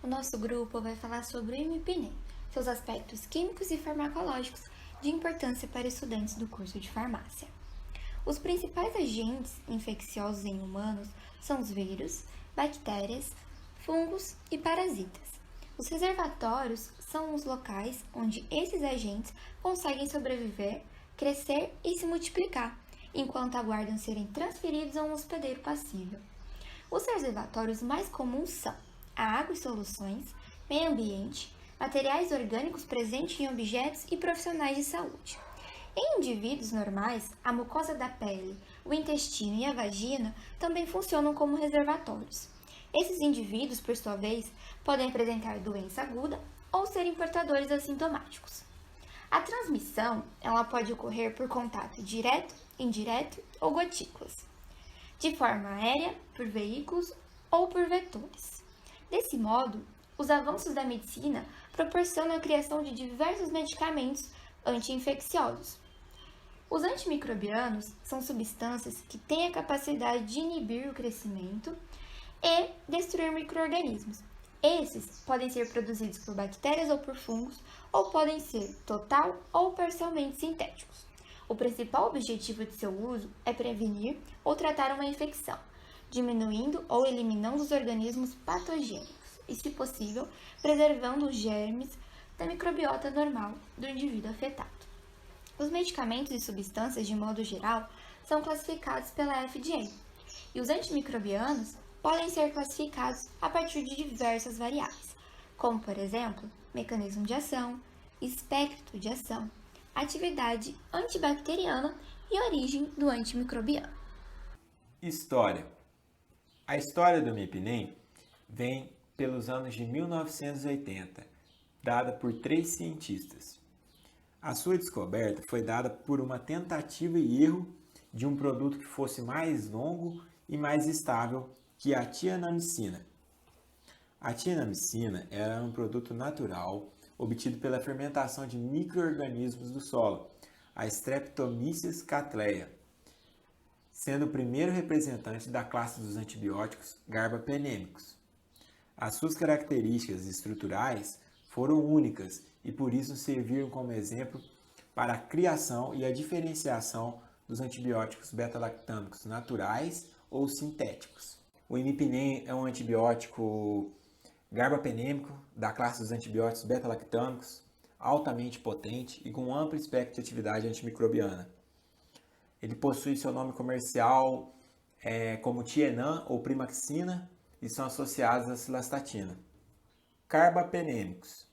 O nosso grupo vai falar sobre o imipenem, seus aspectos químicos e farmacológicos de importância para estudantes do curso de farmácia. Os principais agentes infecciosos em humanos são os vírus, bactérias, fungos e parasitas. Os reservatórios são os locais onde esses agentes conseguem sobreviver, crescer e se multiplicar, enquanto aguardam serem transferidos a um hospedeiro passível. Os reservatórios mais comuns são a água e soluções, meio ambiente, materiais orgânicos presentes em objetos e profissionais de saúde. Em indivíduos normais, a mucosa da pele, o intestino e a vagina também funcionam como reservatórios. Esses indivíduos, por sua vez, podem apresentar doença aguda ou serem portadores assintomáticos. A transmissão, ela pode ocorrer por contato direto, indireto ou gotículas, de forma aérea, por veículos ou por vetores. Desse modo, os avanços da medicina proporcionam a criação de diversos medicamentos anti-infecciosos. Os antimicrobianos são substâncias que têm a capacidade de inibir o crescimento e destruir micro-organismos. Esses podem ser produzidos por bactérias ou por fungos, ou podem ser total ou parcialmente sintéticos. O principal objetivo de seu uso é prevenir ou tratar uma infecção, diminuindo ou eliminando os organismos patogênicos e, se possível, preservando os germes da microbiota normal do indivíduo afetado. Os medicamentos e substâncias, de modo geral, são classificados pela FDA, e os antimicrobianos podem ser classificados a partir de diversas variáveis, como, por exemplo, mecanismo de ação, espectro de ação, atividade antibacteriana e origem do antimicrobiano. História. A história do MIPNEM vem pelos anos de 1980, dada por 3 cientistas. A sua descoberta foi dada por uma tentativa e erro de um produto que fosse mais longo e mais estável que a tianamicina. A tianamicina era um produto natural obtido pela fermentação de micro-organismos do solo, a Streptomyces cattleya, sendo o primeiro representante da classe dos antibióticos garbapenêmicos. As suas características estruturais foram únicas e por isso serviram como exemplo para a criação e a diferenciação dos antibióticos beta-lactâmicos naturais ou sintéticos. O imipenem é um antibiótico garbapenêmico da classe dos antibióticos beta-lactâmicos, altamente potente e com amplo espectro de atividade antimicrobiana. Ele possui seu nome comercial como Tienan ou Primaxina e são associados à cilastatina. Carbapenêmicos.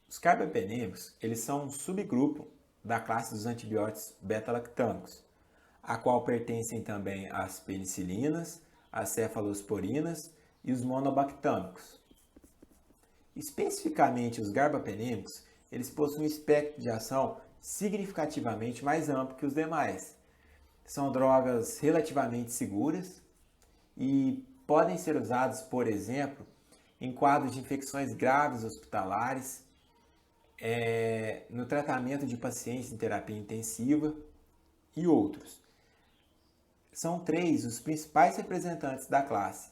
Os carbapenêmicos eles são um subgrupo da classe dos antibióticos beta-lactâmicos, a qual pertencem também as penicilinas, as cefalosporinas e os monobactâmicos. Especificamente os garbapenêmicos, eles possuem um espectro de ação significativamente mais amplo que os demais. São drogas relativamente seguras e podem ser usados, por exemplo, em quadros de infecções graves hospitalares, no tratamento de pacientes em terapia intensiva e outros. São 3 os principais representantes da classe: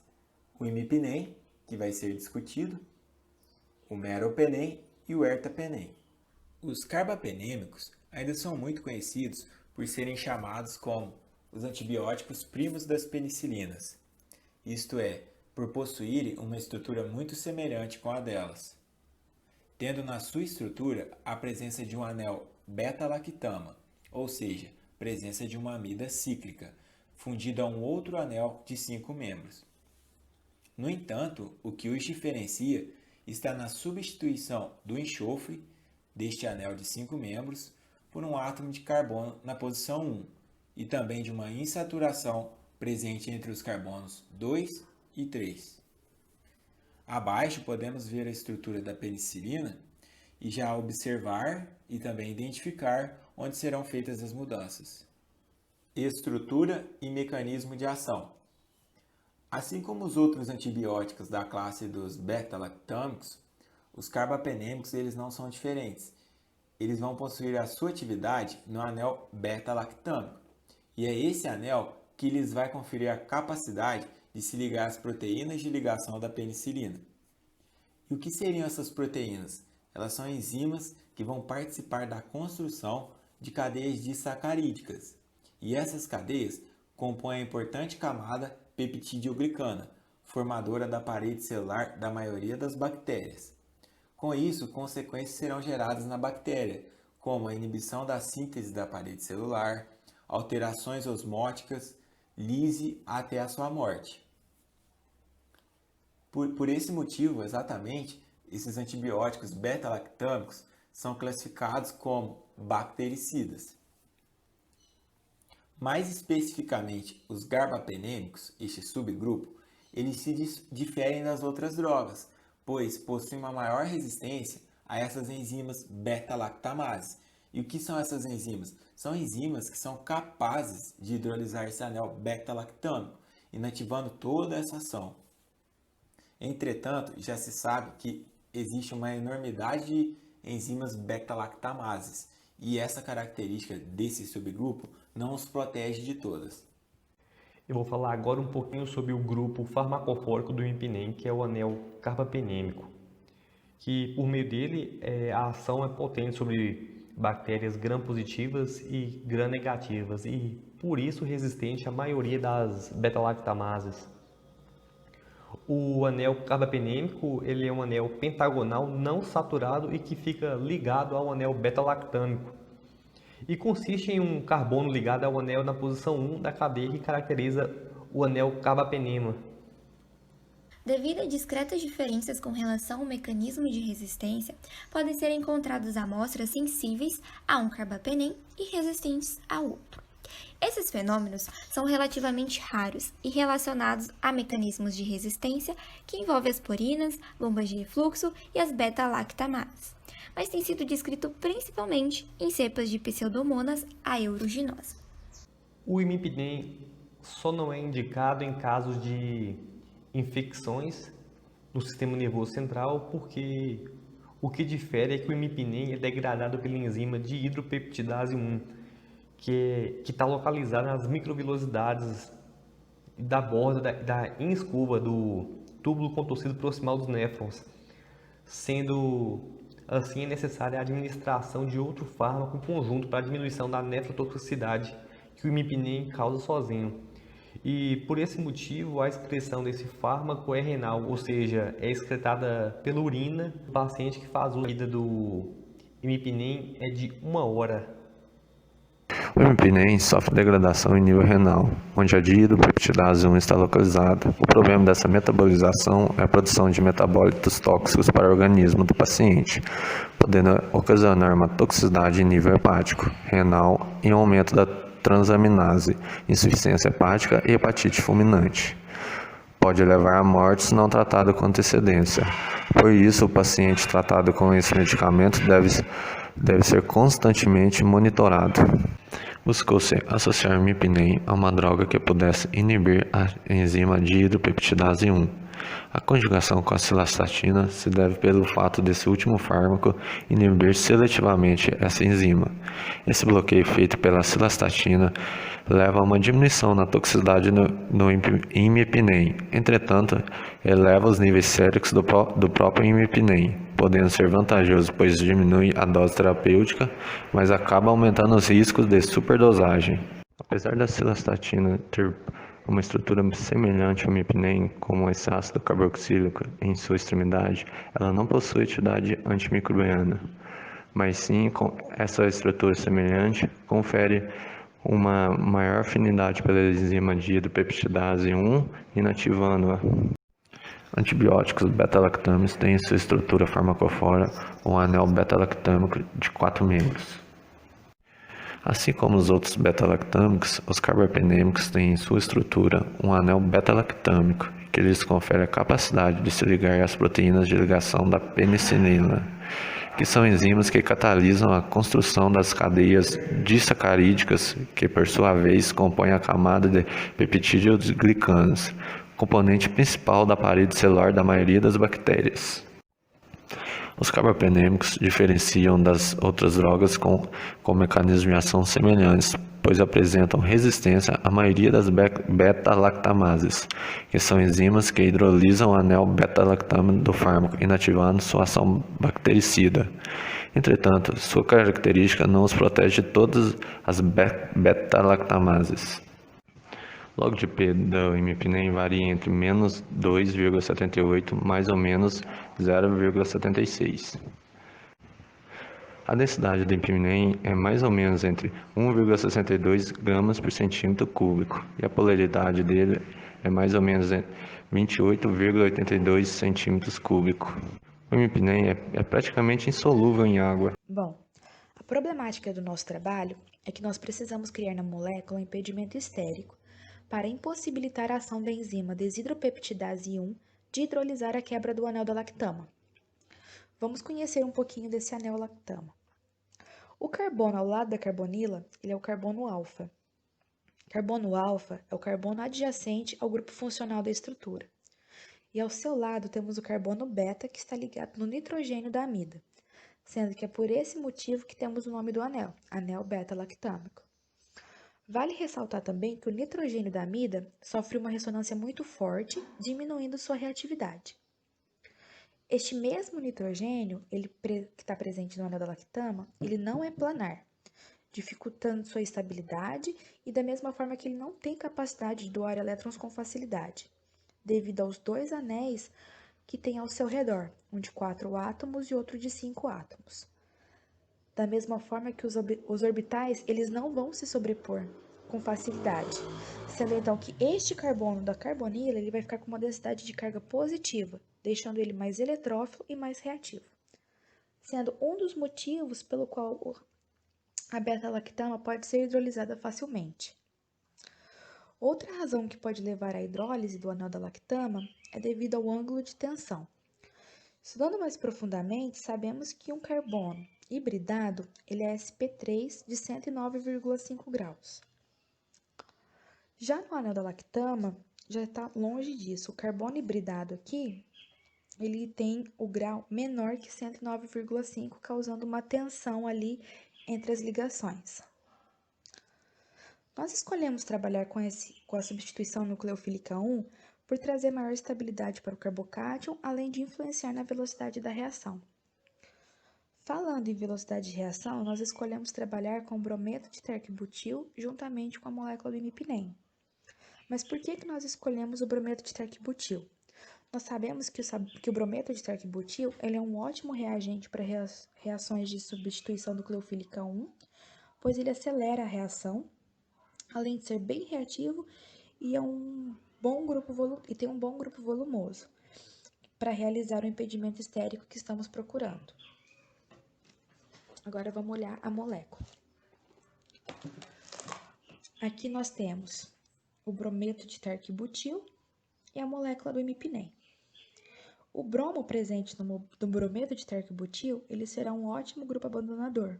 o imipenem, que vai ser discutido, o meropenem e o ertapenem. Os carbapenêmicos ainda são muito conhecidos por serem chamados como os antibióticos primos das penicilinas, isto é, por possuírem uma estrutura muito semelhante com a delas, tendo na sua estrutura a presença de um anel beta-lactama, ou seja, presença de uma amida cíclica, fundido a um outro anel de 5 membros. No entanto, o que os diferencia está na substituição do enxofre deste anel de 5 membros por um átomo de carbono na posição 1 e também de uma insaturação presente entre os carbonos 2 e 3. Abaixo podemos ver a estrutura da penicilina e já observar e também identificar onde serão feitas as mudanças. Estrutura e mecanismo de ação. Assim como os outros antibióticos da classe dos beta-lactâmicos, os carbapenêmicos eles não são diferentes. Eles vão possuir a sua atividade no anel beta-lactâmico. E é esse anel que lhes vai conferir a capacidade de se ligar às proteínas de ligação da penicilina. E o que seriam essas proteínas? Elas são enzimas que vão participar da construção de cadeias disacarídicas. E essas cadeias compõem a importante camada peptidoglicana, formadora da parede celular da maioria das bactérias. Com isso, consequências serão geradas na bactéria, como a inibição da síntese da parede celular, alterações osmóticas, lise até a sua morte. Por esse motivo, exatamente, esses antibióticos beta-lactâmicos são classificados como bactericidas. Mais especificamente, os garbapenêmicos, este subgrupo, eles se diferem das outras drogas, pois possuem uma maior resistência a essas enzimas beta-lactamases. E o que são essas enzimas? São enzimas que são capazes de hidrolisar esse anel beta-lactâmico, inativando toda essa ação. Entretanto, já se sabe que existe uma enormidade de enzimas beta-lactamases, e essa característica desse subgrupo não os protege de todas. Eu vou falar agora um pouquinho sobre o grupo farmacofórico do imipinem, que é o anel carbapenêmico, que por meio dele a ação é potente sobre bactérias gram-positivas e gram-negativas e por isso resistente à maioria das beta-lactamases. O anel carbapenêmico ele é um anel pentagonal não saturado e que fica ligado ao anel beta-lactâmico e consiste em um carbono ligado ao anel na posição 1 da cadeia que caracteriza o anel carbapenema. Devido a discretas diferenças com relação ao mecanismo de resistência, podem ser encontradas amostras sensíveis a um carbapenem e resistentes ao outro. Esses fenômenos são relativamente raros e relacionados a mecanismos de resistência que envolvem as porinas, bombas de refluxo e as beta-lactamases, mas tem sido descrito principalmente em cepas de Pseudomonas aeruginosa. O imipinem só não é indicado em casos de infecções no sistema nervoso central, porque o que difere é que o imipinem é degradado pela enzima de hidropeptidase 1, que está localizada nas microvilosidades da borda da inscurva do túbulo contorcido proximal dos néfrons, sendo assim é necessária a administração de outro fármaco conjunto para a diminuição da nefrotoxicidade que o imipinem causa sozinho. E por esse motivo a excreção desse fármaco é renal, ou seja, é excretada pela urina. O paciente que faz uso da vida do imipinem é de 1 hora. O imipinem sofre degradação em nível renal, onde a dihidropeptidase 1 está localizada. O problema dessa metabolização é a produção de metabólitos tóxicos para o organismo do paciente, podendo ocasionar uma toxicidade em nível hepático, renal e um aumento da transaminase, insuficiência hepática e hepatite fulminante. Pode levar à morte se não tratado com antecedência. Por isso, o paciente tratado com esse medicamento deve ser constantemente monitorado. Buscou-se associar o imipinem a uma droga que pudesse inibir a enzima dihidropeptidase 1. A conjugação com a cilastatina se deve pelo fato desse último fármaco inibir seletivamente essa enzima. Esse bloqueio feito pela cilastatina leva a uma diminuição na toxicidade no imipinem. Entretanto, eleva os níveis séricos do próprio imipinem, podendo ser vantajoso, pois diminui a dose terapêutica, mas acaba aumentando os riscos de superdosagem. Apesar da cilastatina ter uma estrutura semelhante ao imipinem, como esse ácido carboxílico em sua extremidade, ela não possui atividade antimicrobiana, mas sim, com essa estrutura semelhante, confere uma maior afinidade pela enzima dihidropeptidase 1, inativando-a. Antibióticos beta-lactâmicos têm em sua estrutura farmacofora um anel beta-lactâmico de 4 membros. Assim como os outros beta-lactâmicos, os carbapenêmicos têm em sua estrutura um anel beta-lactâmico, que lhes confere a capacidade de se ligar às proteínas de ligação da penicilina, que são enzimas que catalisam a construção das cadeias disacarídicas, que por sua vez compõem a camada de peptídeos-glicanos, componente principal da parede celular da maioria das bactérias. Os carbapenêmicos diferenciam das outras drogas com mecanismos de ação semelhantes, pois apresentam resistência à maioria das beta-lactamases, que são enzimas que hidrolisam o anel beta-lactam do fármaco, inativando sua ação bactericida. Entretanto, sua característica não os protege de todas as beta-lactamases. Log de P do imipnem varia entre menos 2,78 mais ou menos 0,76. A densidade do imipnem é mais ou menos entre 1,62 gramas por centímetro cúbico e a polaridade dele é mais ou menos 28,82 centímetros cúbicos. O imipnem é praticamente insolúvel em água. Bom, a problemática do nosso trabalho é que nós precisamos criar na molécula um impedimento estérico para impossibilitar a ação da enzima desidropeptidase 1 de hidrolisar a quebra do anel da lactama. Vamos conhecer um pouquinho desse anel lactama. O carbono ao lado da carbonila, ele é o carbono alfa. Carbono alfa é o carbono adjacente ao grupo funcional da estrutura. E ao seu lado temos o carbono beta, que está ligado no nitrogênio da amida, sendo que é por esse motivo que temos o nome do anel, anel beta-lactâmico. Vale ressaltar também que o nitrogênio da amida sofre uma ressonância muito forte, diminuindo sua reatividade. Este mesmo nitrogênio, que está presente no anel da lactama, ele não é planar, dificultando sua estabilidade e da mesma forma que ele não tem capacidade de doar elétrons com facilidade, devido aos dois anéis que tem ao seu redor, um de 4 átomos e outro de 5 átomos. Da mesma forma que os orbitais, eles não vão se sobrepor com facilidade, sendo então que este carbono da carbonila, ele vai ficar com uma densidade de carga positiva, deixando ele mais eletrófilo e mais reativo, sendo um dos motivos pelo qual a beta-lactama pode ser hidrolisada facilmente. Outra razão que pode levar à hidrólise do anel da lactama é devido ao ângulo de tensão. Estudando mais profundamente, sabemos que um carbono hibridado ele é sp3 de 109,5 graus. Já no anel da lactama, já está longe disso. O carbono hibridado aqui, ele tem o grau menor que 109,5, causando uma tensão ali entre as ligações. Nós escolhemos trabalhar com a substituição nucleofílica 1 por trazer maior estabilidade para o carbocátion, além de influenciar na velocidade da reação. Falando em velocidade de reação, nós escolhemos trabalhar com o brometo de terc-butil juntamente com a molécula do imipnem. Mas por que nós escolhemos o brometo de terc-butil? Nós sabemos que o brometo de terc-butil ele é um ótimo reagente para reações de substituição nucleofílica 1, pois ele acelera a reação, além de ser bem reativo e tem um bom grupo volumoso para realizar o impedimento estérico que estamos procurando. Agora vamos olhar a molécula. Aqui nós temos o brometo de terc-butil e a molécula do imipnem. O bromo presente no brometo de terc-butil, ele será um ótimo grupo abandonador.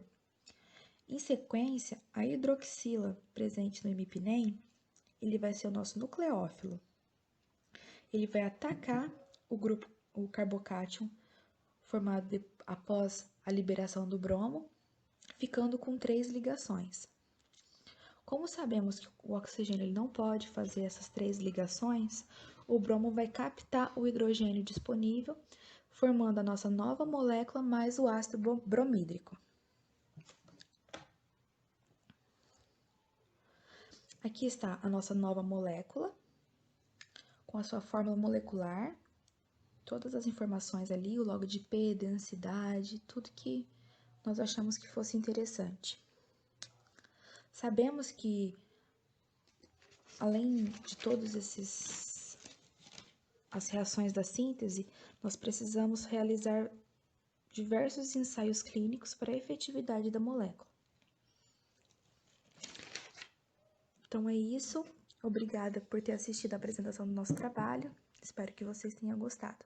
Em sequência, a hidroxila presente no imipnem, ele vai ser o nosso nucleófilo. Ele vai atacar o carbocátion formado após a liberação do bromo, ficando com 3 ligações. Como sabemos que o oxigênio ele não pode fazer essas 3 ligações, o bromo vai captar o hidrogênio disponível, formando a nossa nova molécula mais o ácido bromídrico. Aqui está a nossa nova molécula, com a sua fórmula molecular, todas as informações ali, o log de P, densidade, tudo que nós achamos que fosse interessante. Sabemos que, além de todas as reações da síntese, nós precisamos realizar diversos ensaios clínicos para a efetividade da molécula. Então é isso. Obrigada por ter assistido a apresentação do nosso trabalho. Espero que vocês tenham gostado.